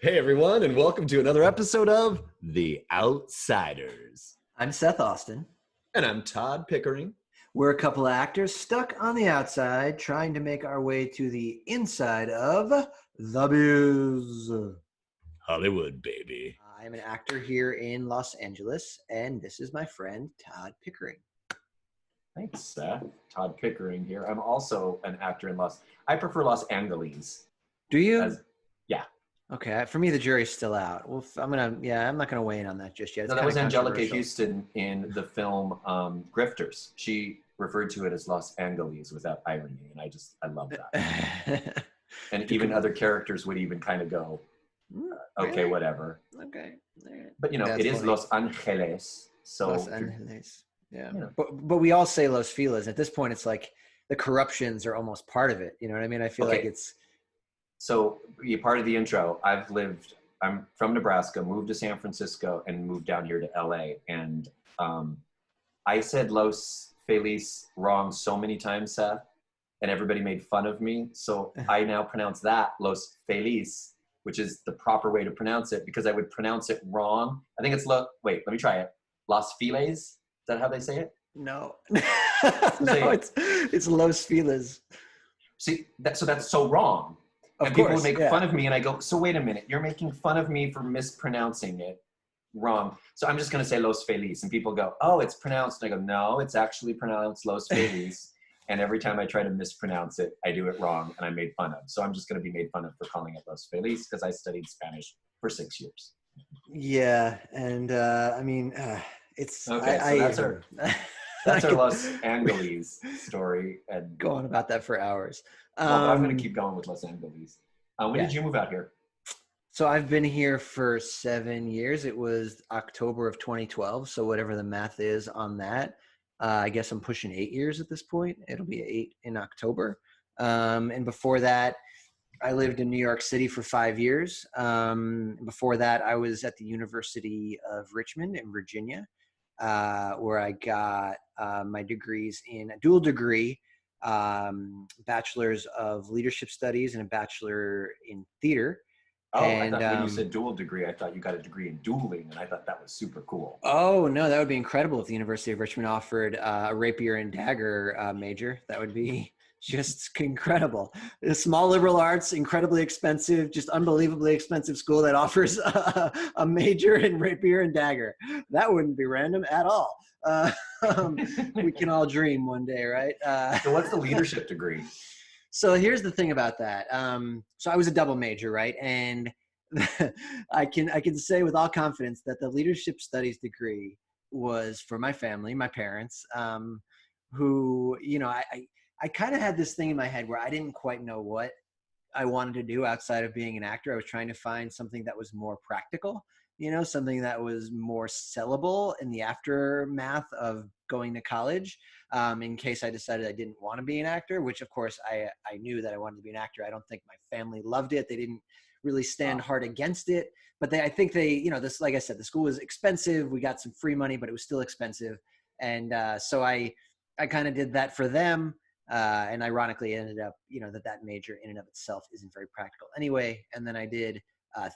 Hey everyone, and welcome to another episode of The Outsiders. I'm Seth Austin. And I'm Todd Pickering. We're a couple of actors stuck on the outside trying to make our way to the inside of the biz. Hollywood, baby. I'm an actor here in Los Angeles, and this is my friend Todd Pickering. Thanks, Seth. Todd Pickering here. I'm also an actor in I prefer Los Angeles. Do you? Yeah. Okay. For me, the jury's still out. Well, I'm not gonna weigh in on that just yet. No, that was Angelica Houston in the film Grifters. She referred to it as Los Angeles without irony, and I love that. And even other characters would even kind of go, okay, whatever. Okay. But it is Los Angeles. So Los Angeles. Yeah. But we all say Los Feliz. At this point, it's like the corruptions are almost part of it. You know what I mean? I feel like it's. So you're part of the intro. I'm from Nebraska, moved to San Francisco, and moved down here to LA. And I said Los Feliz wrong so many times, Seth, and everybody made fun of me. So I now pronounce that Los Feliz, which is the proper way to pronounce it, because I would pronounce it wrong. I think it's wait, let me try it. Los Feliz? Is that how they say it? No. It's Los Feliz. See, so that's so wrong. And people would make fun of me, and I go, so wait a minute, you're making fun of me for mispronouncing it wrong. So I'm just going to say Los Feliz. And people go, oh, it's pronounced. And I go, no, it's actually pronounced Los Feliz. And every time I try to mispronounce it, I do it wrong, and I'm made fun of. So I'm just going to be made fun of for calling it Los Feliz, because I studied Spanish for 6 years. Yeah, and it's... Okay, so that's our Los Angeles story. And go on about that for hours. I'm going to keep going with Los Angeles. When did you move out here? So I've been here for 7 years. It was October of 2012. So whatever the math is on that, I guess I'm pushing 8 years at this point. It'll be 8 in October. And before that, I lived in New York City for 5 years. Before that, I was at the University of Richmond in Virginia, where I got my degrees in a dual degree, bachelor's of leadership studies and a bachelor in theater. Oh, and, I thought when you said dual degree, I thought you got a degree in dueling, and I thought that was super cool. Oh, no, that would be incredible if the University of Richmond offered a rapier and dagger major. That would be just incredible. A small liberal arts, incredibly expensive, just unbelievably expensive school that offers a major in rapier and dagger. That wouldn't be random at all. We can all dream one day, right? So what's the leadership degree? So here's the thing about that. So I was a double major, right? And I can say with all confidence that the leadership studies degree was for my family, my parents, who, I kind of had this thing in my head where I didn't quite know what I wanted to do outside of being an actor. I was trying to find something that was more practical, something that was more sellable in the aftermath of going to college, in case I decided I didn't want to be an actor, which of course I knew that I wanted to be an actor. I don't think my family loved it. They didn't really stand hard against it, but I think this, like I said, the school was expensive. We got some free money, but it was still expensive. And so I kind of did that for them. And ironically, it ended up, that major in and of itself isn't very practical anyway. And then I did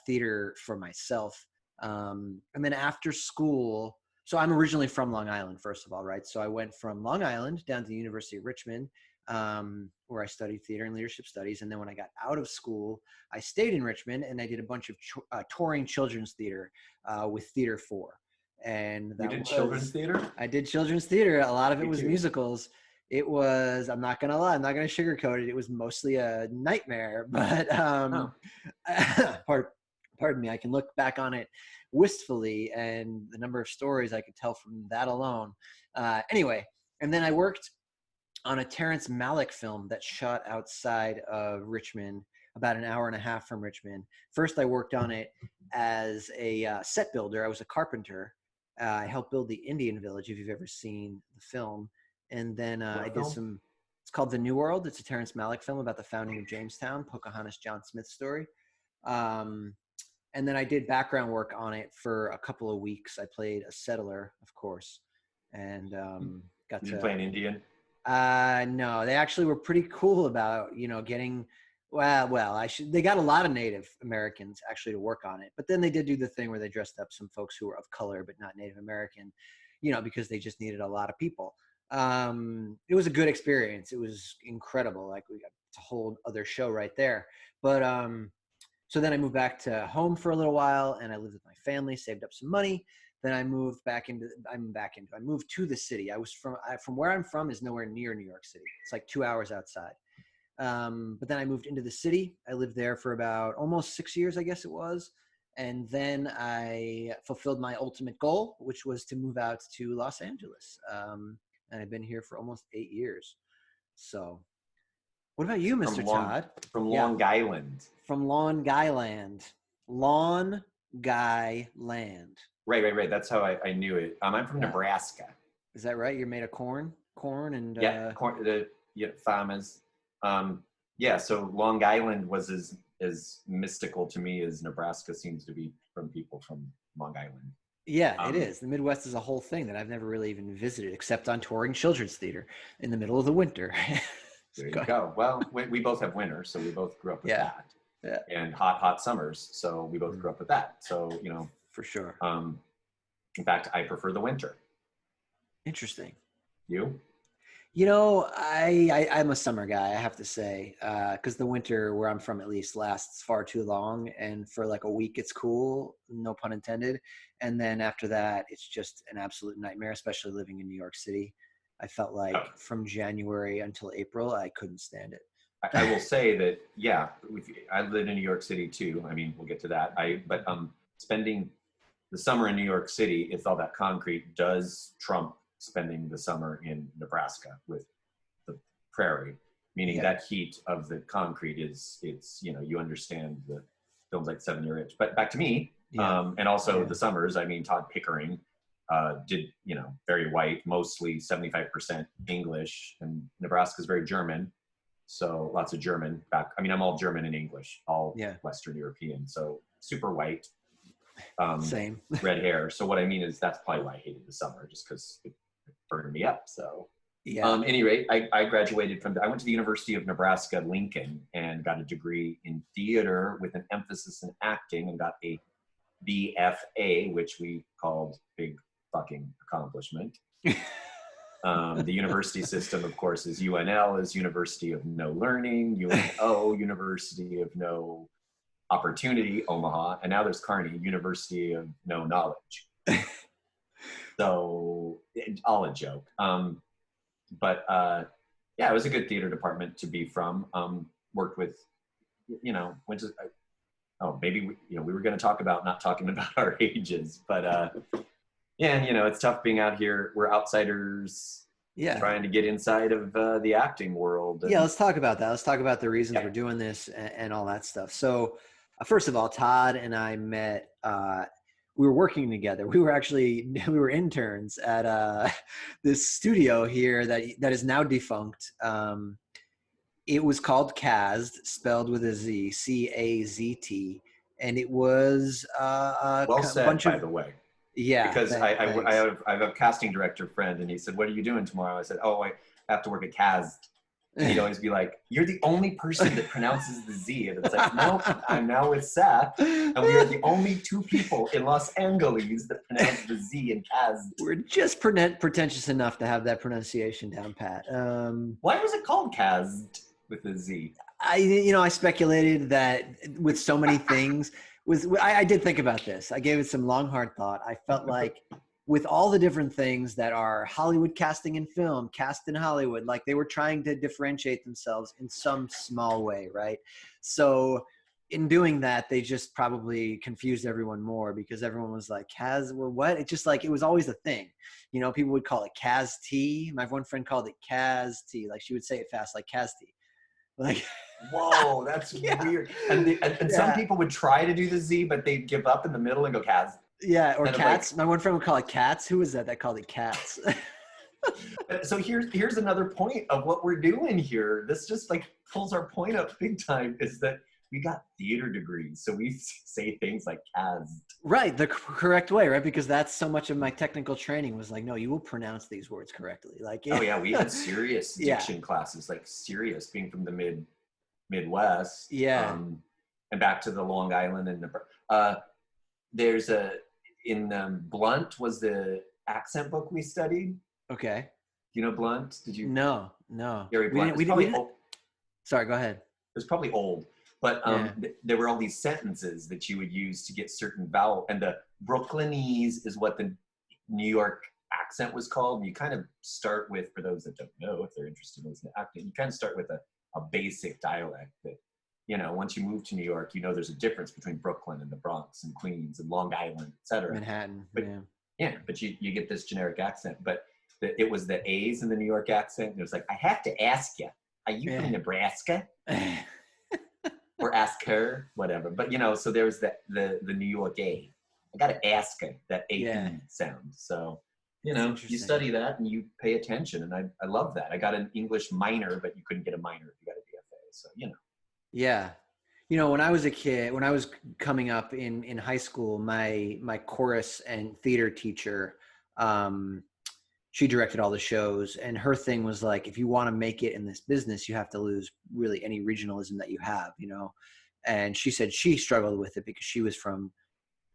theater for myself. And then after school, so I'm originally from Long Island, first of all, right? So I went from Long Island down to the University of Richmond, where I studied theater and leadership studies. And then when I got out of school, I stayed in Richmond and I did a bunch of touring children's theater with Theater 4. And you did children's theater? I did children's theater. A lot of it was too. Musicals. It was, I'm not going to lie, I'm not going to sugarcoat it. It was mostly a nightmare, but pardon me, I can look back on it wistfully, and the number of stories I could tell from that alone. Anyway, and then I worked on a Terrence Malick film that shot outside of Richmond, about an hour and a half from Richmond. First, I worked on it as a set builder. I was a carpenter. I helped build the Indian Village, if you've ever seen the film. And then I did it's called The New World. It's a Terrence Malick film about the founding of Jamestown, Pocahontas John Smith story. And then I did background work on it for a couple of weeks. I played a settler, of course, and got Did you play an Indian? No, they actually were pretty cool about, getting They got a lot of Native Americans actually to work on it, but then they did do the thing where they dressed up some folks who were of color but not Native American, because they just needed a lot of people. It was a good experience. It was incredible. Like, we got a whole other show right there. But so then I moved back to home for a little while, and I lived with my family, saved up some money. Then I moved I moved to the city. From where I'm from is nowhere near New York City. It's like 2 hours outside. But then I moved into the city. I lived there for about almost 6 years, I guess it was. And then I fulfilled my ultimate goal, which was to move out to Los Angeles. And I've been here for almost 8 years. So what about you, Mr. Todd? From Long Island. From Long Guy Land. Lawn Guy Land. Right. That's how I knew it. I'm from Nebraska. Is that right? You're made of corn and corn. The farmers. So Long Island was as mystical to me as Nebraska seems to be from people from Long Island. Yeah, it is. The Midwest is a whole thing that I've never really even visited, except on touring children's theater in the middle of the winter. There you go. Well, we both have winter, so we both grew up with that. Yeah. And hot summers, so we both grew up with that. So, for sure. In fact, I prefer the winter. Interesting. You? I'm a summer guy, I have to say, because the winter, where I'm from at least, lasts far too long. And for like a week, it's cool, no pun intended. And then after that, it's just an absolute nightmare, especially living in New York City. I felt like from January until April, I couldn't stand it. I will say that, I lived in New York City too. I mean, we'll get to that. But spending the summer in New York City, it's all that concrete, does trump spending the summer in Nebraska with the prairie, meaning that heat of the concrete it's you understand the films like 7-Year Itch. But back to me, and also the summers, I mean, Todd Pickering did, very white, mostly 75% English, and Nebraska is very German. So lots of German back. I mean, I'm all German and English, all Western European. So super white. Same. Red hair. So what I mean is that's probably why I hated the summer, just because it burned me up. So any rate, I graduated I went to the University of Nebraska, Lincoln, and got a degree in theater with an emphasis in acting, and got a BFA, which we called big fucking accomplishment. The university system, of course, is UNL, is University of No Learning, UNO, University of No Opportunity, Omaha, and now there's Kearney, University of No Knowledge. So, all a joke. But it was a good theater department to be from. Worked with, maybe we were going to talk about not talking about our ages, but it's tough being out here. We're outsiders. Trying to get inside of the acting world. Let's talk about that. Let's talk about the reasons we're doing this and all that stuff. So, first of all, Todd and I met. We were working together. We were interns at this studio here that is now defunct. It was called Cazd, spelled with a Z, C-A-Z-T, and it was well said, by the way. Yeah, because I have a casting director friend, and he said, "What are you doing tomorrow?" I said, "Oh, I have to work at Cazd." And he'd always be like, "You're the only person that pronounces the Z," and it's like, "Nope, I'm now with Seth, and we are the only two people in Los Angeles that pronounce the Z in Cazd." We're just pretentious enough to have that pronunciation down pat. Why was it called Cazd with a Z? I speculated that with so many things. I did think about this. I gave it some long, hard thought. I felt like with all the different things that are Hollywood casting in film, cast in Hollywood, like they were trying to differentiate themselves in some small way, right? So in doing that, they just probably confused everyone more because everyone was like, Kaz, well, what? It's just like, it was always a thing. People would call it Kaz tea. My one friend called it Kaz tea. Like she would say it fast, like Kaz tea. Like, whoa, that's weird. And some people would try to do the Z, but they'd give up in the middle and go Kaz. Yeah, or cats. My one friend would call it cats. Who was that called it cats? So here's another point of what we're doing here. This just like pulls our point up big time, is that we got theater degrees, so we say things like Kaz. Right, the correct way, right? Because that's so much of my technical training was like, no, you will pronounce these words correctly. Like, oh yeah, we had serious diction classes, like serious, being from the mid Midwest. Yeah. And back to the Long Island and there's Blunt was the accent book we studied. Okay. Do you know Blunt? Did you? No. Gary Blunt. We didn't. Sorry, go ahead. It was probably old, but Yeah. there were all these sentences that you would use to get certain vowel, and the Brooklynese is what the New York accent was called. And you kind of start with, for those that don't know, if they're interested in the accent, you kind of start with a basic dialect that, you know, once you move to New York, you know there's a difference between Brooklyn and the Bronx and Queens and Long Island, et cetera. Manhattan. But, but you get this generic accent. But it was the A's in the New York accent. And it was like, I have to ask you, are you from Nebraska? Or ask her, whatever. But, you know, so there's the New York A. I got to ask her, that A sound. So, you know, you study that and you pay attention. And I love that. I got an English minor, but you couldn't get a minor if you got a BFA. So, you know. Yeah. You know, when I was a kid, when I was coming up in high school, my chorus and theater teacher, she directed all the shows, and her thing was like, if you want to make it in this business, you have to lose really any regionalism that you have, you know? And she said she struggled with it because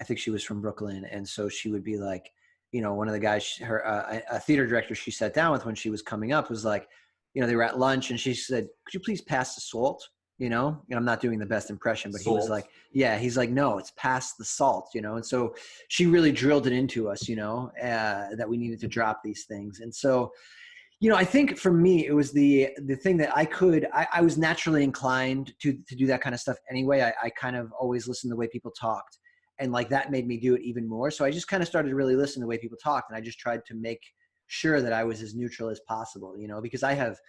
I think she was from Brooklyn. And so she would be like, you know, one of the guys, a theater director she sat down with when she was coming up was like, you know, they were at lunch and she said, could you please pass the salt? You know, and I'm not doing the best impression, but he was like, he's like, no, it's past the salt, you know? And so she really drilled it into us, you know, that we needed to drop these things. And so, you know, I think for me, it was the thing that I was naturally inclined to do that kind of stuff anyway. I kind of always listened to the way people talked, and like that made me do it even more. So I just kind of started to really listen to the way people talked, and I just tried to make sure that I was as neutral as possible, you know, because I have,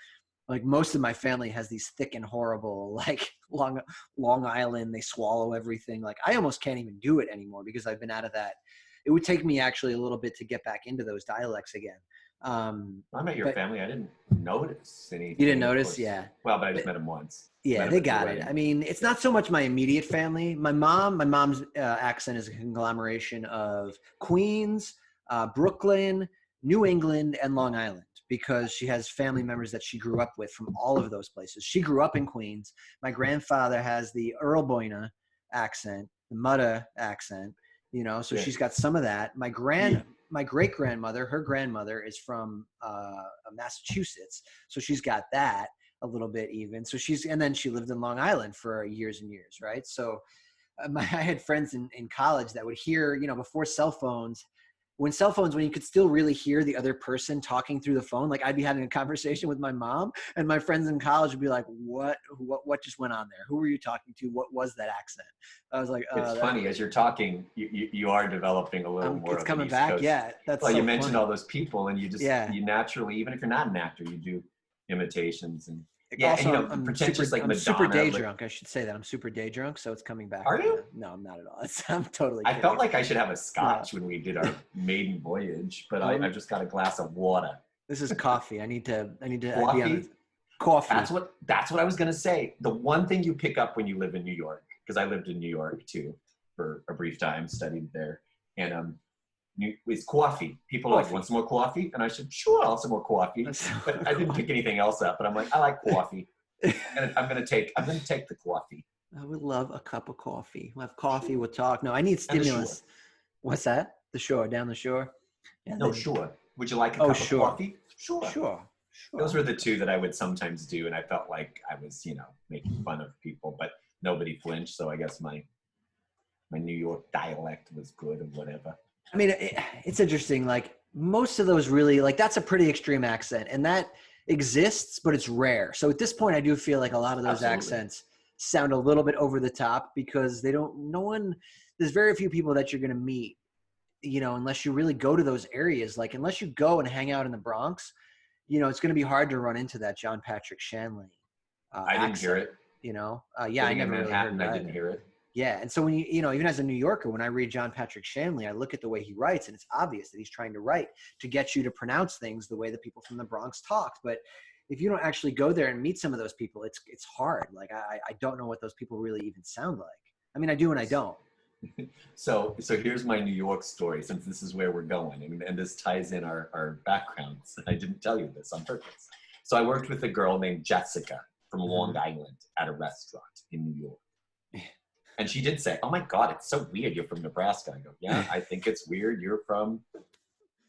like, most of my family has these thick and horrible, like Long Island, they swallow everything. Like I almost can't even do it anymore because I've been out of that. It would take me actually a little bit to get back into those dialects again. I met your family. I didn't notice anything. You didn't notice? Yeah. Well, but I just met them once. Yeah, they got it. I mean, it's not so much my immediate family. My mom's accent is a conglomeration of Queens, Brooklyn, New England, and Long Island, because she has family members that she grew up with from all of those places. She grew up in Queens. My grandfather has the Earl Boyna accent, the Mutta accent, you know, so she's got some of that. My great grandmother, her grandmother is from Massachusetts, so she's got that a little bit even. So and then she lived in Long Island for years and years, right? So I had friends in college that would hear, you know, before cell phones, when you could still really hear the other person talking through the phone. Like I'd be having a conversation with my mom, and my friends in college would be like, what just went on there? Who were you talking to? What was that accent? I was like, it's funny, as you're talking, you are developing a little more. It's coming back. Coast. Yeah. That's well, so you mentioned all those people, and you just, you naturally, even if you're not an actor, you do imitations. And yeah, also, you know, I'm super day drunk. I should say that I'm super day drunk, so it's coming back. Are you? No, I'm not at all. I'm totally kidding. I felt like I should have a scotch when we did our maiden voyage, but I've just got a glass of water. This is coffee. I need to coffee. Coffee. That's what I was gonna say. The one thing you pick up when you live in New York, because I lived in New York too for a brief time, studied there, and is coffee. People are like, want some more coffee? And I said, sure, I'll have some more coffee. But I didn't pick anything else up. But I'm like, I like coffee. And I'm gonna take the coffee. I would love a cup of coffee. We'll have coffee, we'll talk. No, I need stimulus. What's that? The shore, down the shore? Yeah, no, sure. Would you like a cup of coffee? Sure. Those were the two that I would sometimes do, and I felt like I was, you know, making fun of people, but nobody flinched. So I guess my New York dialect was good or whatever. I mean, it's interesting. Like most of those really, like that's a pretty extreme accent, and that exists, but it's rare. So at this point, I do feel like a lot of those accents sound a little bit over the top because there's very few people that you're going to meet, you know, unless you really go to those areas. Like unless you go and hang out in the Bronx, you know, it's going to be hard to run into that John Patrick Shanley. I didn't hear it. You know, I never really heard it. I didn't hear it. Yeah. And so when you know, even as a New Yorker, when I read John Patrick Shanley, I look at the way he writes, and it's obvious that he's trying to write to get you to pronounce things the way the people from the Bronx talked. But if you don't actually go there and meet some of those people, it's hard. Like I don't know what those people really even sound like. I mean, I do and I don't. So here's my New York story, since this is where we're going, and this ties in our backgrounds. I didn't tell you this on purpose. So I worked with a girl named Jessica from Long Island at a restaurant in New York. And she did say, "Oh my God, it's so weird. You're from Nebraska." I go, "Yeah, I think it's weird. You're from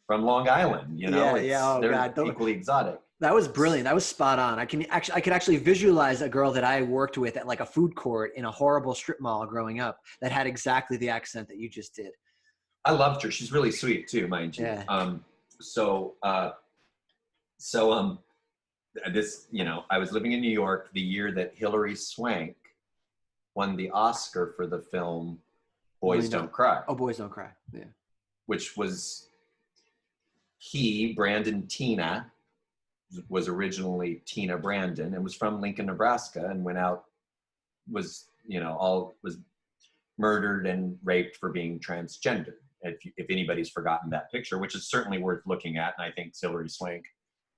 Long Island. You know, Oh they're God, equally exotic." that was brilliant. That was spot on. I could actually visualize a girl that I worked with at like a food court in a horrible strip mall growing up that had exactly the accent that you just did. I loved her. She's really sweet too, mind you. Yeah. This, you know, I was living in New York the year that Hilary Swank won the Oscar for the film Boys Don't Cry. Oh, Boys Don't Cry. Yeah. Which was Brandon Tina, was originally Tina Brandon and was from Lincoln, Nebraska, and was murdered and raped for being transgender. If anybody's forgotten that picture, which is certainly worth looking at. And I think Hilary Swank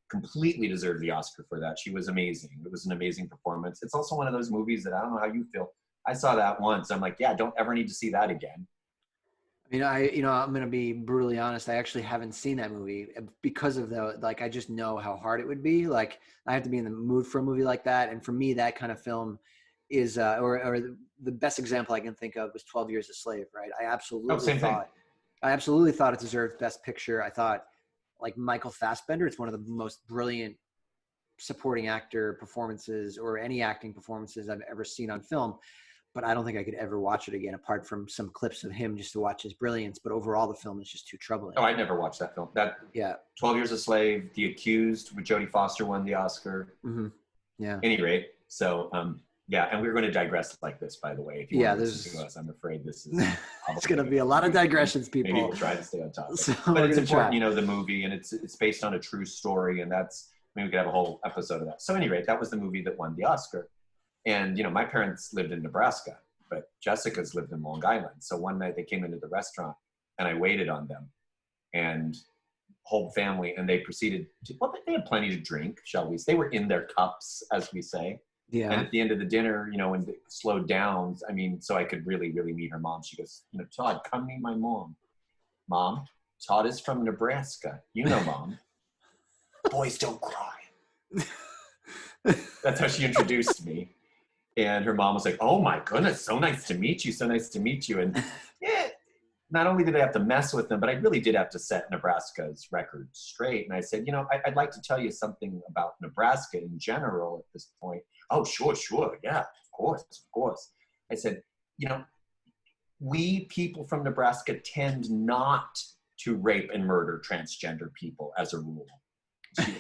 completely deserved the Oscar for that. She was amazing. It was an amazing performance. It's also one of those movies that I don't know how you feel. I saw that once. I'm like, yeah, don't ever need to see that again. I'm going to be brutally honest. I actually haven't seen that movie because of I just know how hard it would be. Like, I have to be in the mood for a movie like that. And for me, that kind of film is, or the best example I can think of was 12 Years a Slave, right? I absolutely thought it deserved Best Picture. I thought, like, Michael Fassbender, it's one of the most brilliant supporting actor performances or any acting performances I've ever seen on film. But I don't think I could ever watch it again, apart from some clips of him just to watch his brilliance. But overall, the film is just too troubling. Oh, I never watched that film. 12 Years a Slave, The Accused with Jodie Foster won the Oscar. Mm-hmm. Yeah. Any rate, so and we're going to digress like this, by the way. If you want to listen to us, I'm afraid this is. It's going to be a lot of digressions, people. Maybe we'll try to stay on topic. So but it's important, you know, the movie, and it's based on a true story, and we could have a whole episode of that. So, at any rate, that was the movie that won the Oscar. And, you know, my parents lived in Nebraska, but Jessica's lived in Long Island. So one night they came into the restaurant and I waited on them and whole family, and they proceeded to, they had plenty to drink, shall we say. They were in their cups, as we say. Yeah. And at the end of the dinner, you know, when it slowed down, I mean, so I could really, really meet her mom. She goes, you know, "Todd, come meet my mom." "Mom, Todd is from Nebraska. You know, Mom. Boys don't cry." That's how she introduced me. And her mom was like, "Oh my goodness, so nice to meet you, so nice to meet you." And yeah, not only did I have to mess with them, but I really did have to set Nebraska's record straight. And I said, you know, I'd like to tell you something about Nebraska in general at this point. "Oh, sure. Yeah, of course. I said, you know, we people from Nebraska tend not to rape and murder transgender people as a rule."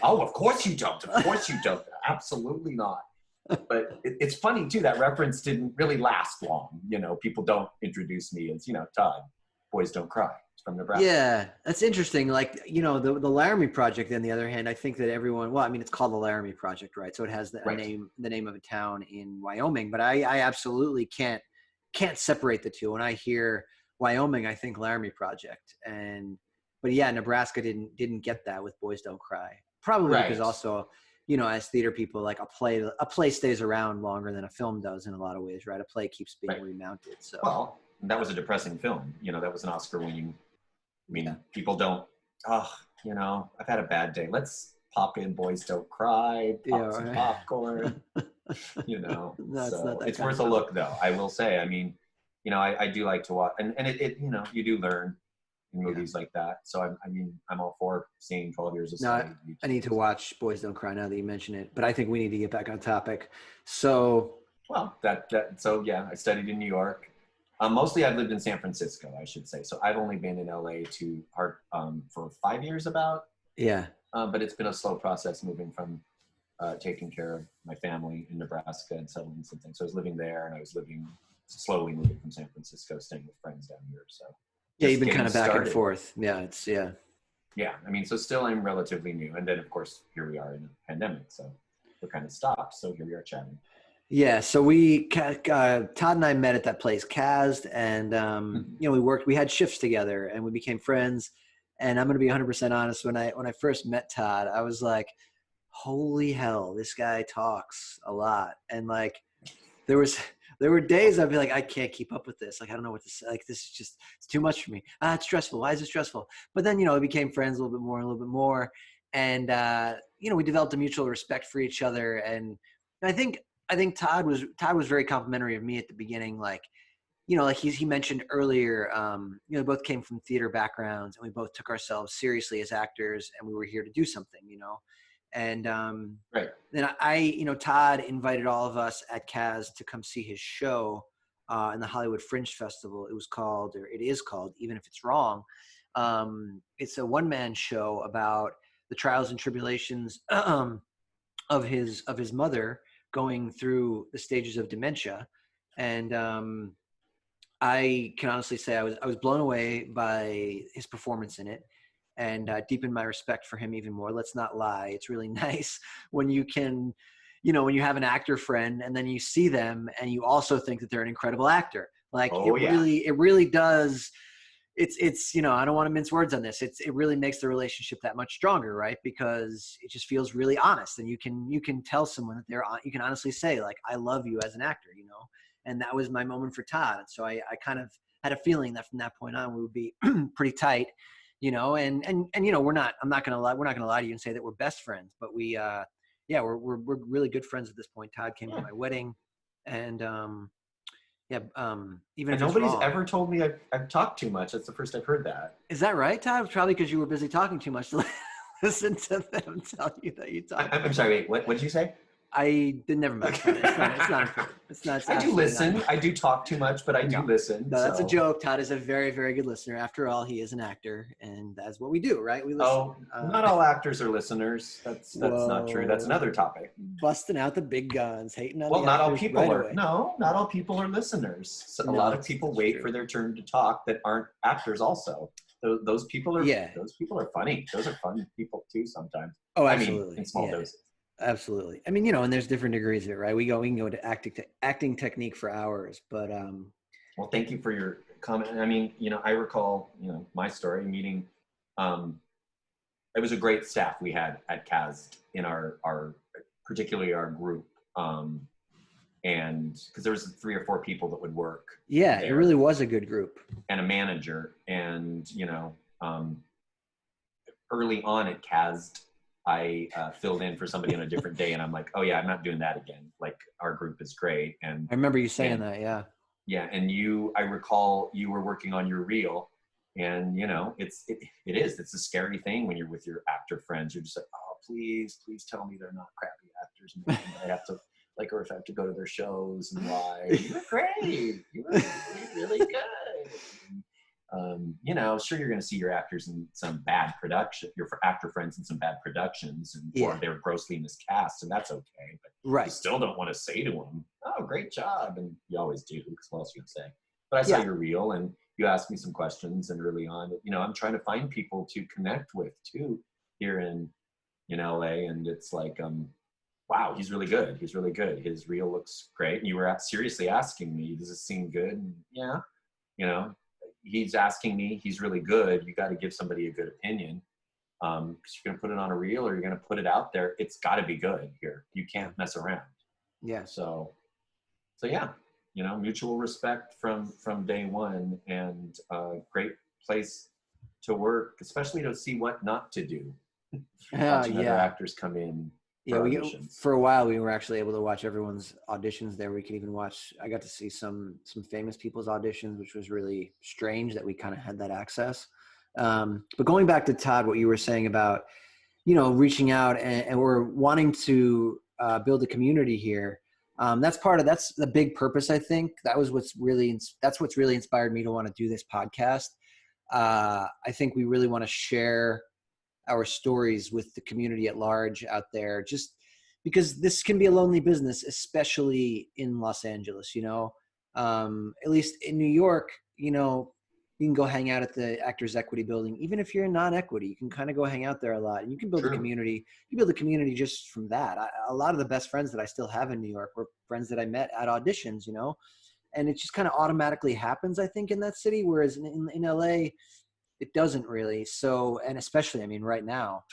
"Oh, of course you don't. Of course you don't. Absolutely not." But it's funny too, that reference didn't really last long. You know, people don't introduce me as, you know, "Todd, Boys Don't Cry." It's from Nebraska. Yeah, that's interesting. Like, you know, the Laramie Project, on the other hand, I think that it's called the Laramie Project, right? So it has the name of a town in Wyoming, but I absolutely can't separate the two. When I hear Wyoming, I think Laramie Project. But yeah, Nebraska didn't get that with Boys Don't Cry. Probably because also, you know, as theater people, like a play stays around longer than a film does in a lot of ways, right? A play keeps being remounted. So, well, that was a depressing film. You know, that was an Oscar-winning. I mean, people don't. Oh, you know, I've had a bad day. Let's pop in Boys Don't Cry. Pop some popcorn. You know, so it's worth a look, though. I will say. I mean, you know, I do like to watch, and it you know, you do learn in movies like that. So I'm all for seeing 12 Years a Slave. No, I need to watch Boys Don't Cry now that you mention it, but I think we need to get back on topic. So, well, I studied in New York. Mostly I've lived in San Francisco, I should say. So I've only been in LA for 5 years about. Yeah. But it's been a slow process moving from taking care of my family in Nebraska and settling some things. So I was living there, and I was slowly moving from San Francisco, staying with friends down here. So yeah, you've been kind of back and forth. Yeah, Yeah, I mean, so still I'm relatively new. And then, of course, here we are in a pandemic. So we're kind of stopped. So here we are chatting. Yeah, so Todd and I met at that place, Kazd, and, you know, we had shifts together, and we became friends. And I'm going to be 100% honest. When I first met Todd, I was like, holy hell, this guy talks a lot. And like, there were days I'd be like, I can't keep up with this. Like, I don't know what to say. Like, this is just, it's too much for me. It's stressful. Why is it stressful? But then, you know, we became friends a little bit more. And, you know, we developed a mutual respect for each other. And I think Todd was very complimentary of me at the beginning. Like, like he mentioned earlier, both came from theater backgrounds, and we both took ourselves seriously as actors, and we were here to do something, And Right. then Todd invited all of us at Kaz to come see his show in the Hollywood Fringe Festival. It is called, even if it's wrong. It's a one-man show about the trials and tribulations of his mother going through the stages of dementia, and I can honestly say I was blown away by his performance in it, and deepened my respect for him even more. Let's not lie; it's really nice when you can, when you have an actor friend, and then you see them, and you also think that they're an incredible actor. Like it really does. It's I don't want to mince words on this. It really makes the relationship that much stronger, right? Because it just feels really honest, and you can tell someone that you can honestly say, like, I love you as an actor, And that was my moment for Todd. And so I kind of had a feeling that from that point on we would be pretty tight, and I'm not gonna lie to you and say that we're best friends, but we're really good friends at this point. Todd came to my wedding, and even and nobody's ever told me I've talked too much. That's the first I've heard that. Is that right, Todd? Probably because you were busy talking too much to listen to them tell you that you talk. I'm sorry. Wait, what did you say? I did never mind. It's not important. It's not. I do listen. I do talk too much, but I do listen. No, that's a joke. Todd is a very, very good listener. After all, he is an actor, and that's what we do, right? We listen. Oh, not all actors are listeners. That's not true. That's another topic. Busting out the big guns, hating on. Well, the not all actors people right are. away. No, not all people are listeners. So a lot of people wait for their turn to talk that aren't actors. Also, those people are. Yeah. Those people are funny. Those are fun people too. Sometimes. Oh, absolutely. I mean, in small doses. Absolutely. I mean, and there's different degrees of it, right? We can go into acting technique for hours, but well, thank you for your comment. I mean, I recall, my story meeting. It was a great staff we had at Kaz in our particularly our group, and because there was 3 or 4 people that would work. Yeah, it really was a good group. And a manager, and early on at Kaz, I filled in for somebody on a different day, and I'm like, oh yeah, I'm not doing that again. Like, our group is great. And I remember you saying that. Yeah. Yeah. And I recall you were working on your reel, and it's a scary thing when you're with your actor friends. You're just like, oh, please tell me they're not crappy actors. And I have to or if I have to go to their shows and why. You were great. You were really good. Sure, you're going to see your actors in some bad production, your actor friends in some bad productions, or they're grossly miscast, and that's okay. But you still don't want to say to them, "Oh, great job," and you always do, because what else are you going to say? But I saw your reel, and you asked me some questions, and early on, I'm trying to find people to connect with too here in LA, and it's like, wow, he's really good. He's really good. His reel looks great. And you were seriously asking me, does it seem good? And yeah, he's asking me, he's really good. You got to give somebody a good opinion, because you're going to put it on a reel or you're going to put it out there. It's got to be good here. You can't mess around. Yeah. So yeah, mutual respect from day one, and a great place to work, especially to see what not to do. Watching other actors come in. Yeah, for a while we were actually able to watch everyone's auditions there. We could even I got to see some famous people's auditions, which was really strange that we kind of had that access. But going back to Todd, what you were saying about, reaching out and we're wanting to build a community here. That's the big purpose, I think. That's what's really inspired me to want to do this podcast. I think we really want to share our stories with the community at large out there, just because this can be a lonely business, especially in Los Angeles, at least in New York, you can go hang out at the Actors Equity building. Even if you're in non-equity, you can kind of go hang out there a lot, and you can build a community. You build a community just from that. A lot of the best friends that I still have in New York were friends that I met at auditions, and it just kind of automatically happens, I think, in that city. Whereas in LA, it doesn't really. So, and especially, I mean, right now,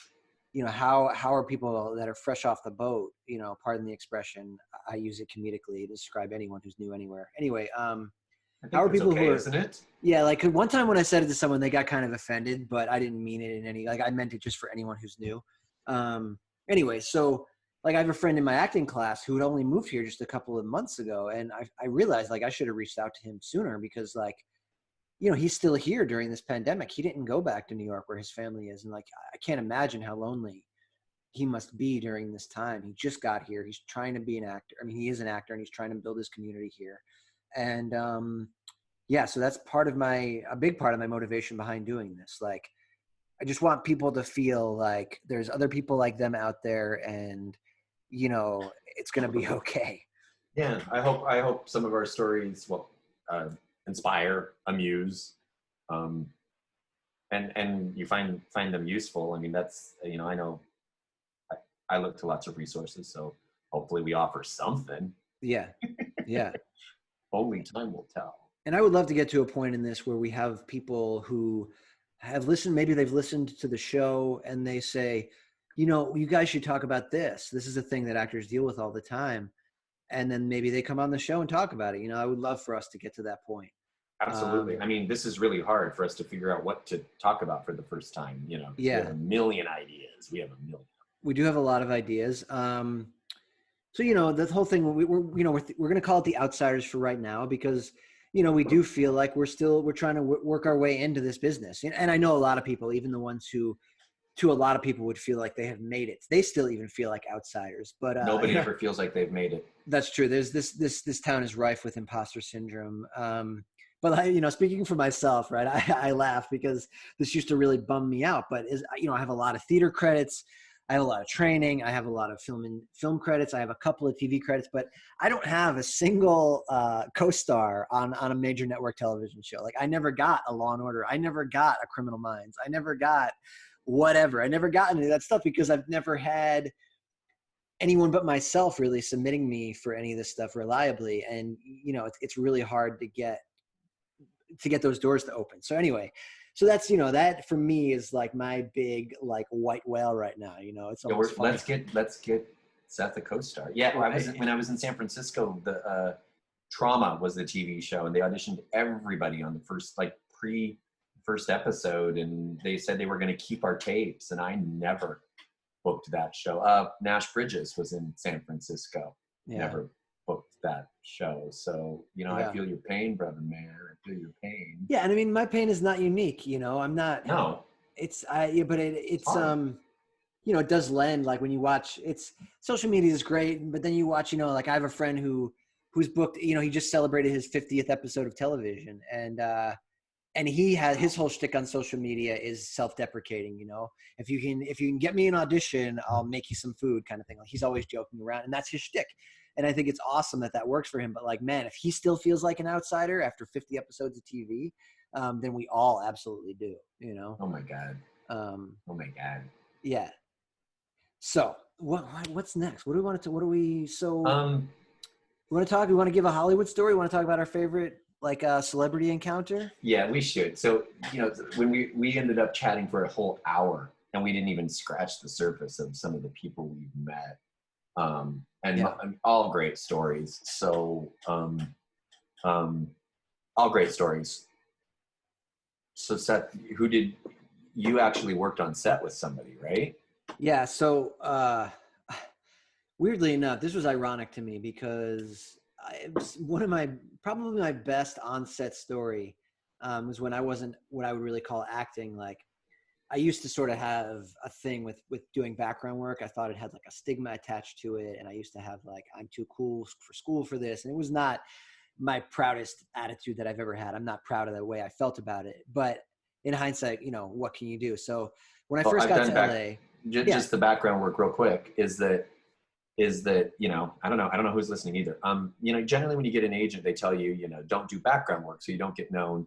how are people that are fresh off the boat, pardon the expression, I use it comedically to describe anyone who's new anywhere. Anyway, how are people who are, isn't it? Yeah. Like, one time when I said it to someone, they got kind of offended, but I didn't mean it in any, I meant it just for anyone who's new. Anyway, so like I have a friend in my acting class who had only moved here just a couple of months ago. And I realized like I should have reached out to him sooner because like, you know, he's still here during this pandemic. He didn't go back to New York where his family is. And like, I can't imagine how lonely he must be during this time. He just got here. He's trying to be an actor. I mean, he is an actor and he's trying to build his community here. And yeah, so that's a big part of my motivation behind doing this. Like, I just want people to feel like there's other people like them out there and, you know, it's going to be okay. Yeah. I hope some of our stories will inspire, amuse, and you find them useful. I mean, that's, you know, I know I look to lots of resources, so hopefully we offer something. Yeah. Yeah. Only time will tell. And I would love to get to a point in this where we have people who have listened, maybe they've listened to the show and they say, you know, you guys should talk about this. This is a thing that actors deal with all the time. And then maybe they come on the show and talk about it. You know, I would love for us to get to that point. Absolutely. I mean, this is really hard for us to figure out what to talk about for the first time. You know, yeah. We have a million ideas. We do have a lot of ideas. So, you know, the whole thing, we're going to call it The Outsiders for right now because, you know, we do feel like we're trying to work our way into this business. And I know a lot of people, even the ones who, to a lot of people would feel like they have made it. They still even feel like outsiders, but nobody ever feels like they've made it. That's true. There's this town is rife with imposter syndrome. But you know, speaking for myself, right, I laugh because this used to really bum me out, but you know, I have a lot of theater credits. I have a lot of training. I have a lot of film credits. I have a couple of TV credits, but I don't have a single co-star on a major network television show. Like I never got a Law and Order. I never got a Criminal Minds. I never got whatever. I never got any of that stuff because I've never had anyone but myself really submitting me for any of this stuff reliably. And, you know, it's really hard to get those doors to open. So anyway, so that's, you know, that for me is like my big, like white whale right now, you know, it's almost let's get Seth the co-star. Yeah. When I was in San Francisco, the Trauma was the TV show and they auditioned everybody on the first episode. And they said they were going to keep our tapes. And I never booked that show. Nash Bridges was in San Francisco. Yeah. Never booked that show. So, you know, yeah. I feel your pain, brother man. I feel your pain. Yeah. And I mean, my pain is not unique, you know, I'm not, no, it's, but it's, you know, it does lend, like when you watch, it's social media is great, but then you watch, you know, like I have a friend who's booked, you know, he just celebrated his 50th episode of television and he has his whole shtick on social media is self-deprecating, you know, if you can get me an audition, I'll make you some food kind of thing. Like he's always joking around and that's his shtick. And I think it's awesome that works for him. But like, man, if he still feels like an outsider after 50 episodes of TV, then we all absolutely do, you know? Oh my God. Oh my God. Yeah. So what's next? What do we want to, we want to give a Hollywood story? We want to talk about our favorite, like a celebrity encounter? Yeah, we should. So, you know, when we ended up chatting for a whole hour and we didn't even scratch the surface of some of the people we've met. And yeah. All great stories. So, all great stories. So Seth, you actually worked on set with somebody, right? Yeah. So, weirdly enough, this was ironic to me because it was probably my best on-set story was when I wasn't what I would really call acting. Like I used to sort of have a thing with doing background work. I thought it had like a stigma attached to it. And I used to have like, I'm too cool for school for this. And it was not my proudest attitude that I've ever had. I'm not proud of the way I felt about it, but in hindsight, you know, what can you do? So when I first got to LA, just the background work real quick is that, you know, I don't know who's listening either. You know, generally when you get an agent, they tell you, you know, don't do background work so you don't get known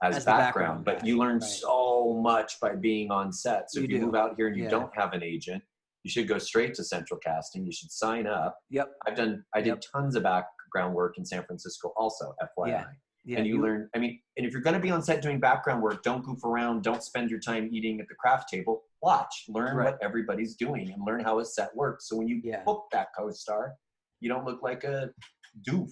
as background, but you learn so much by being on set. So if you move out here and you don't have an agent, you should go straight to central casting. You should sign up. Yep. I did tons of background work in San Francisco also, FYI. Yeah, and you learn, I mean, and if you're going to be on set doing background work, don't goof around, don't spend your time eating at the craft table. Watch, learn what everybody's doing and learn how a set works. So when you book that co-star, you don't look like a doof.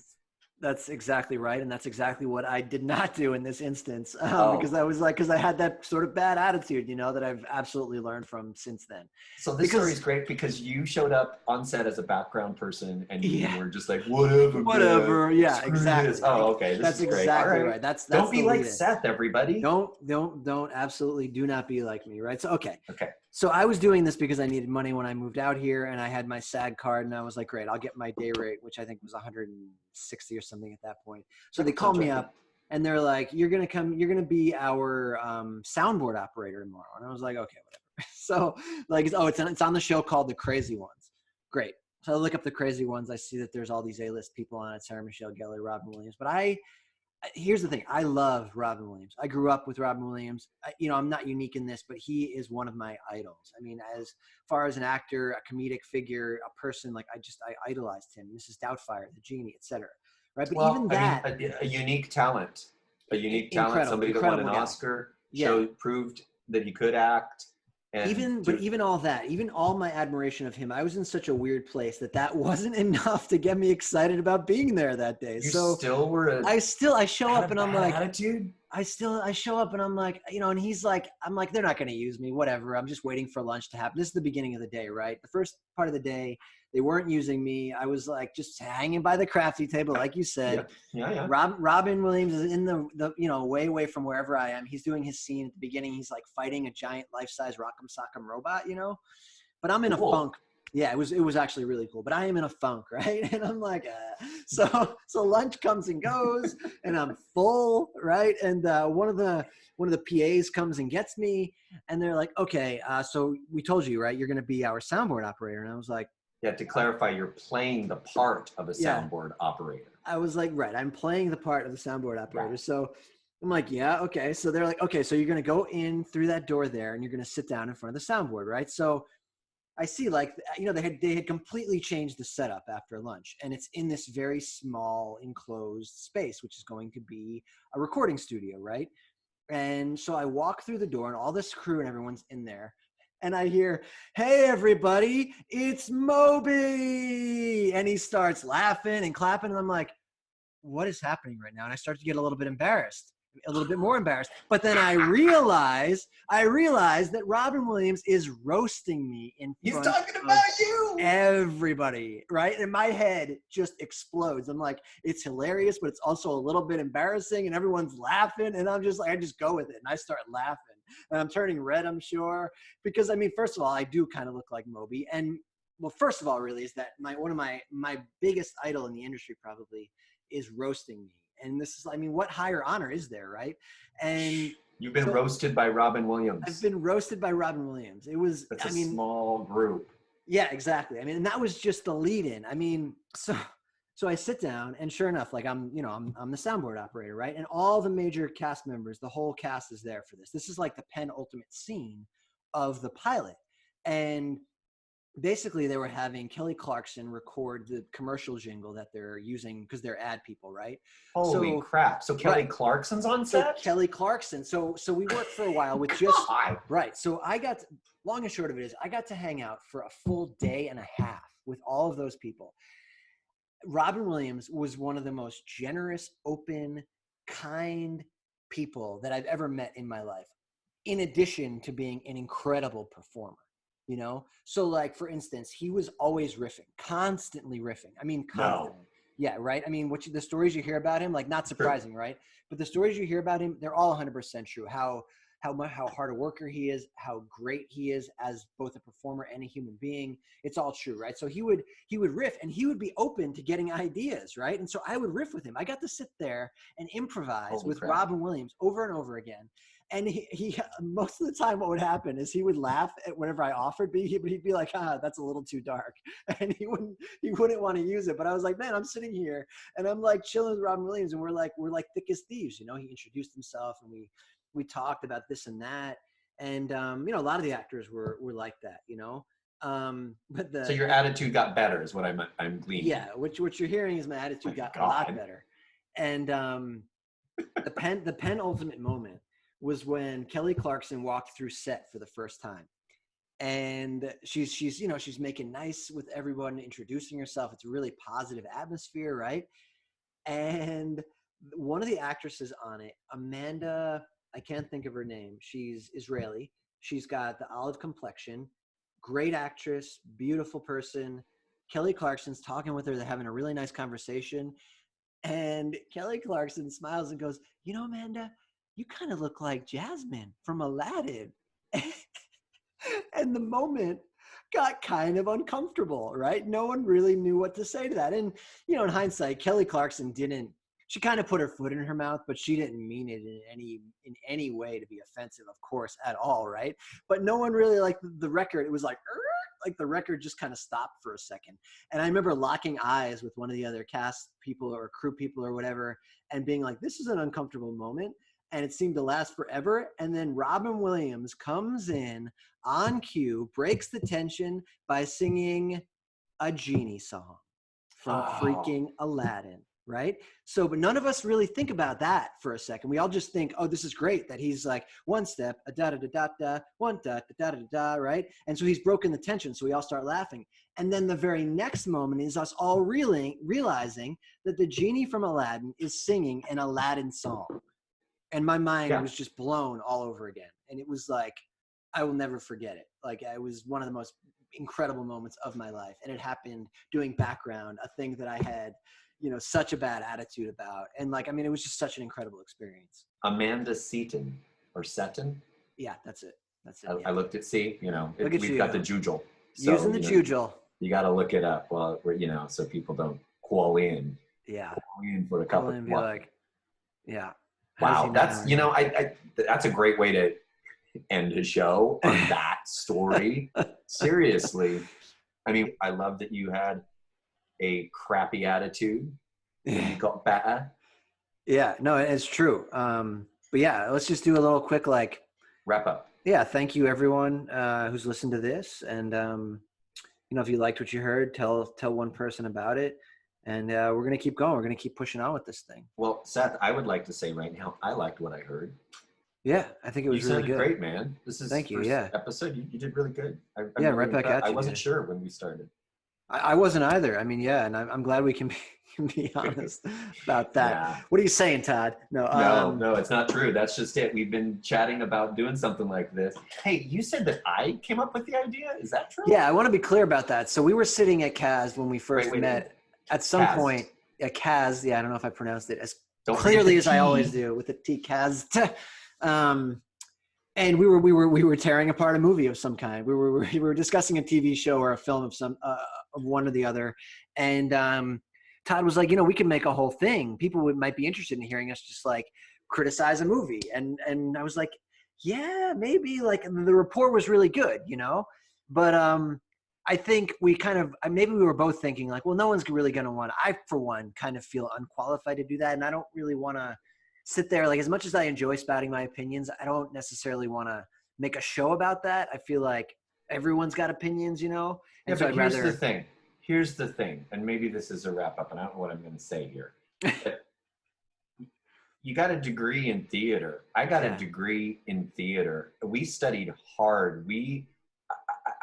That's exactly right, and that's exactly what I did not do in this instance, Oh. because I had that sort of bad attitude, that I've absolutely learned from since then. So this story is great because you showed up on set as a background person and you Yeah. were just like, whatever, man. Yeah, Screw exactly. this. Oh, okay. This That's is great. All exactly right. right. That's Don't be the like lead-in. Seth, everybody. Don't absolutely do not be like me, right? So okay. Okay. So I was doing this because I needed money when I moved out here, and I had my SAG card, and I was like, great, I'll get my day rate, which I think was 160 or something at that point. So they called me up, and they're like, you're gonna be our soundboard operator tomorrow, and I was like, okay, whatever. So like, it's on the show called The Crazy Ones. Great. So I look up The Crazy Ones. I see that there's all these A-list people on it: Sarah Michelle Gellar, Robin Williams. But here's the thing. I love Robin Williams. I grew up with Robin Williams. I'm not unique in this, but he is one of my idols. I mean, as far as an actor, a comedic figure, a person, like I idolized him. Mrs. Doubtfire, the genie, etc. Right? But even that, I mean, a unique talent, somebody that won an Oscar, proved that he could act. Even all that, even all my admiration of him, I was in such a weird place that wasn't enough to get me excited about being there that day. You still were. I show up and I'm like, attitude. I show up and I'm like, and he's like, I'm like, they're not going to use me, whatever. I'm just waiting for lunch to happen. This is the beginning of the day, right? The first part of the day, they weren't using me. I was like just hanging by the crafty table, like you said. Yeah. Robin Williams is in the way away from wherever I am. He's doing his scene at the beginning. He's like fighting a giant life-size Rock'em Sock'em robot, But I'm in a funk. Yeah, it was actually really cool. But I am in a funk, right? And I'm like, so lunch comes and goes, and I'm full, right? And one of the PAs comes and gets me, and they're like, okay, so we told you, right? You're going to be our soundboard operator. And I was like, yeah, to clarify, you're playing the part of a soundboard operator. I was like, right, I'm playing the part of the soundboard operator. Right. So I'm like, yeah, okay. So they're like, okay, so you're going to go in through that door there, and you're going to sit down in front of the soundboard, right? So I see, like, they had completely changed the setup after lunch, and it's in this very small enclosed space, which is going to be a recording studio, right? And so I walk through the door, and all this crew and everyone's in there, and I hear, hey, everybody, it's Moby. And he starts laughing and clapping, and I'm like, what is happening right now? And I start to get a little bit embarrassed. A little bit more embarrassed. But then I realize that Robin Williams is roasting me in front He's talking about you. Everybody, right? And my head just explodes. I'm like, it's hilarious, but it's also a little bit embarrassing, and everyone's laughing, and I'm just like, I just go with it, and I start laughing. And I'm turning red, I'm sure, because I mean, first of all, I do kind of look like Moby. And well, first of all, really, is that one of my biggest idol in the industry probably is roasting me. And this is, I mean, what higher honor is there, right? And you've been roasted by Robin Williams. I've been roasted by Robin Williams. It was, that's a small group. Yeah, exactly. I mean, and that was just the lead in. I mean, so I sit down, and sure enough, like I'm the soundboard operator, right? And all the major cast members, the whole cast is there for this. This is like the penultimate scene of the pilot. And basically, they were having Kelly Clarkson record the commercial jingle that they're using because they're ad people, right? Holy crap! So Kelly Clarkson's on set. So Kelly Clarkson. So we worked for a while with just right. So long and short of it is, I got to hang out for a full day and a half with all of those people. Robin Williams was one of the most generous, open, kind people that I've ever met in my life. In addition to being an incredible performer. So like, for instance, he was always riffing, constantly riffing. I mean, constantly. No. Yeah, right. I mean, the stories you hear about him, like, not surprising, sure. Right? But the stories you hear about him, they're all 100% true. How hard a worker he is, how great he is as both a performer and a human being. It's all true, right? So he would riff, and he would be open to getting ideas, right? And so I would riff with him. I got to sit there and improvise with Robin Williams over and over again. And he most of the time, what would happen is he would laugh at whatever I offered, but he'd be like, that's a little too dark. And he wouldn't want to use it. But I was like, man, I'm sitting here and I'm like chilling with Robin Williams, and we're like thick as thieves. He introduced himself, and we talked about this and that. And, a lot of the actors were like that, but so your attitude got better is what I'm gleaning. Yeah. What you're hearing is my attitude got a lot better. And, the penultimate moment was when Kelly Clarkson walked through set for the first time. And she's making nice with everyone, introducing herself. It's a really positive atmosphere, right? And one of the actresses on it, Amanda, I can't think of her name. She's Israeli. She's got the olive complexion, great actress, beautiful person. Kelly Clarkson's talking with her. They're having a really nice conversation. And Kelly Clarkson smiles and goes, you know, Amanda, you kind of look like Jasmine from Aladdin. And the moment got kind of uncomfortable, right? No one really knew what to say to that. And, you know, in hindsight, Kelly Clarkson she kind of put her foot in her mouth, but she didn't mean it in any way to be offensive, of course, at all, right? But no one really liked the record. It was like the record just kind of stopped for a second. And I remember locking eyes with one of the other cast people or crew people or whatever and being like, this is an uncomfortable moment. And it seemed to last forever. And then Robin Williams comes in on cue, breaks the tension by singing a genie song from freaking Aladdin, right? So, but none of us really think about that for a second. We all just think, oh, this is great that he's like one step, a da da da da da, one da da da da da, right? And so he's broken the tension, so we all start laughing. And then the very next moment is us all realizing that the genie from Aladdin is singing an Aladdin song. And my mind was just blown all over again. And it was like, I will never forget it. Like, it was one of the most incredible moments of my life. And it happened doing background, a thing that I had, you know, such a bad attitude about. And like, I mean, it was just such an incredible experience. Amanda Seton or Seton. Yeah, that's it. I looked at you know, we've got the jujel. So, using the jujel. You got to look it up while we're, you know, so people don't call in. Yeah. Call in for a couple and be like, yeah. Wow, that's, you know, that's a great way to end a show on that story. Seriously. I mean, I love that you had a crappy attitude. You got better. Yeah, no, it's true. But yeah, let's just do a little quick, like, wrap up. Yeah, thank you everyone who's listened to this. And, you know, if you liked what you heard, tell one person about it. And we're going to keep going. We're going to keep pushing on with this thing. Well, Seth, I would like to say right now, I liked what I heard. Yeah, I think it was really good. You sounded great, man. This is Thank you. First Yeah. episode. You did really good. Right back at you. I wasn't sure when we started. I wasn't either. I mean, yeah, and I'm glad we can be honest about that. Yeah. What are you saying, Todd? No, it's not true. That's just it. We've been chatting about doing something like this. Hey, you said that I came up with the idea. Is that true? Yeah, I want to be clear about that. So we were sitting at Kaz when we first met. At some point, at Kaz, yeah, I don't know if I pronounced it as clearly as I always do with the T. Kaz. And we were tearing apart a movie of some kind. We were discussing a TV show or a film of some of one or the other. And Todd was like, you know, we can make a whole thing. People might be interested in hearing us just like criticize a movie. And I was like, yeah, maybe. Like, the rapport was really good, you know. But I think maybe we were both thinking like, well, no one's really going to want to. I, for one, kind of feel unqualified to do that. And I don't really want to sit there. Like, as much as I enjoy spouting my opinions, I don't necessarily want to make a show about that. I feel like everyone's got opinions, you know? And yeah, so but here's the thing. And maybe this is a wrap up, and I don't know what I'm going to say here. You got a degree in theater. I got a degree in theater. We studied hard.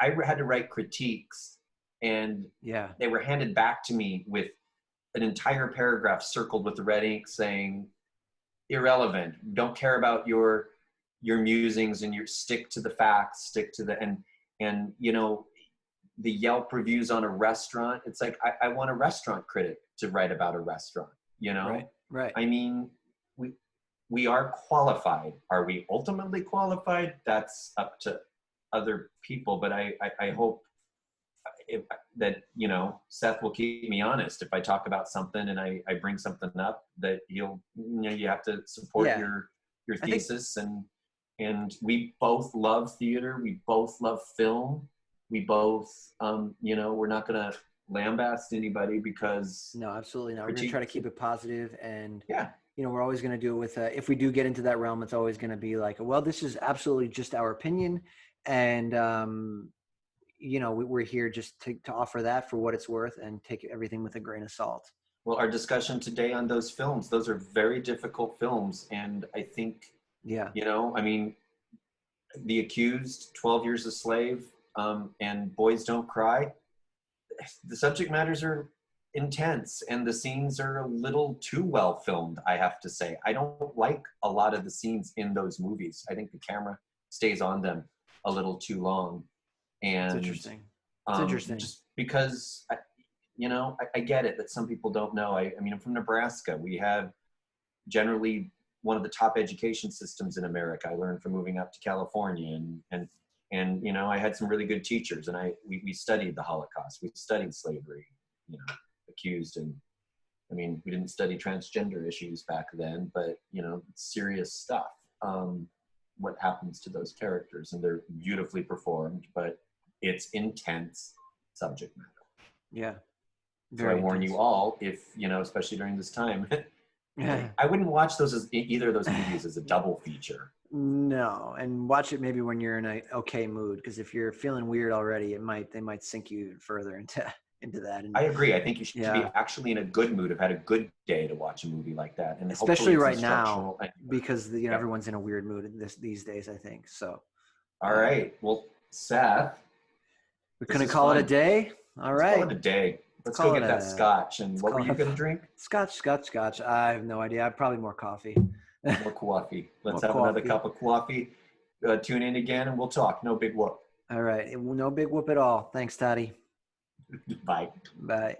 I had to write critiques, and they were handed back to me with an entire paragraph circled with the red ink saying, irrelevant, don't care about your musings, and stick to the facts, stick to the, and you know, the Yelp reviews on a restaurant, it's like, I want a restaurant critic to write about a restaurant, you know? Right. I mean, we are qualified. Are we ultimately qualified? That's up to other people, but I hope that, you know, Seth will keep me honest. If I talk about something and I bring something up, that you have to support your thesis. And we both love theater. We both love film. We both, you know, we're not going to lambaste anybody because. No, absolutely not. We're going to try to keep it positive, and you know, we're always going to do it with, if we do get into that realm, it's always going to be like, well, this is absolutely just our opinion. And, you know, we're here just to offer that for what it's worth and take everything with a grain of salt. Well, our discussion today on those films, those are very difficult films. And I think, you know, I mean, The Accused, 12 Years a Slave, and Boys Don't Cry, the subject matters are intense, and the scenes are a little too well filmed, I have to say. I don't like a lot of the scenes in those movies. I think the camera stays on them a little too long. It's And interesting. It's interesting. just because, I get it that some people don't know. I mean, I'm from Nebraska. We have generally one of the top education systems in America. I learned from moving up to California, and I had some really good teachers, and we studied the Holocaust. We studied slavery, accused, and I mean, we didn't study transgender issues back then, but serious stuff. What happens to those characters, and they're beautifully performed, but it's intense subject matter. Yeah. So I warn you all, if especially during this time, Yeah. I wouldn't watch those as either of those movies as a double feature. No, and watch it maybe when you're in a okay mood, because if you're feeling weird already, they might sink you even further into that. And I agree. I think you should Yeah. be actually in a good mood, have had a good day to watch a movie like that, and especially hopefully it's right now, instructional and- because everyone's in a weird mood these days, I think. So All right. Well, Seth, we this couldn't is call it a fun. day. All Let's right. call it a day. Let's call go it get that a- scotch. And what were call you it- going to drink? Scotch. I have no idea. Probably more coffee. More coffee. Let's More have another coffee. cup of coffee. Tune in again and we'll talk. No big whoop. All right. No big whoop at all. Thanks, Toddy. Bye. Bye.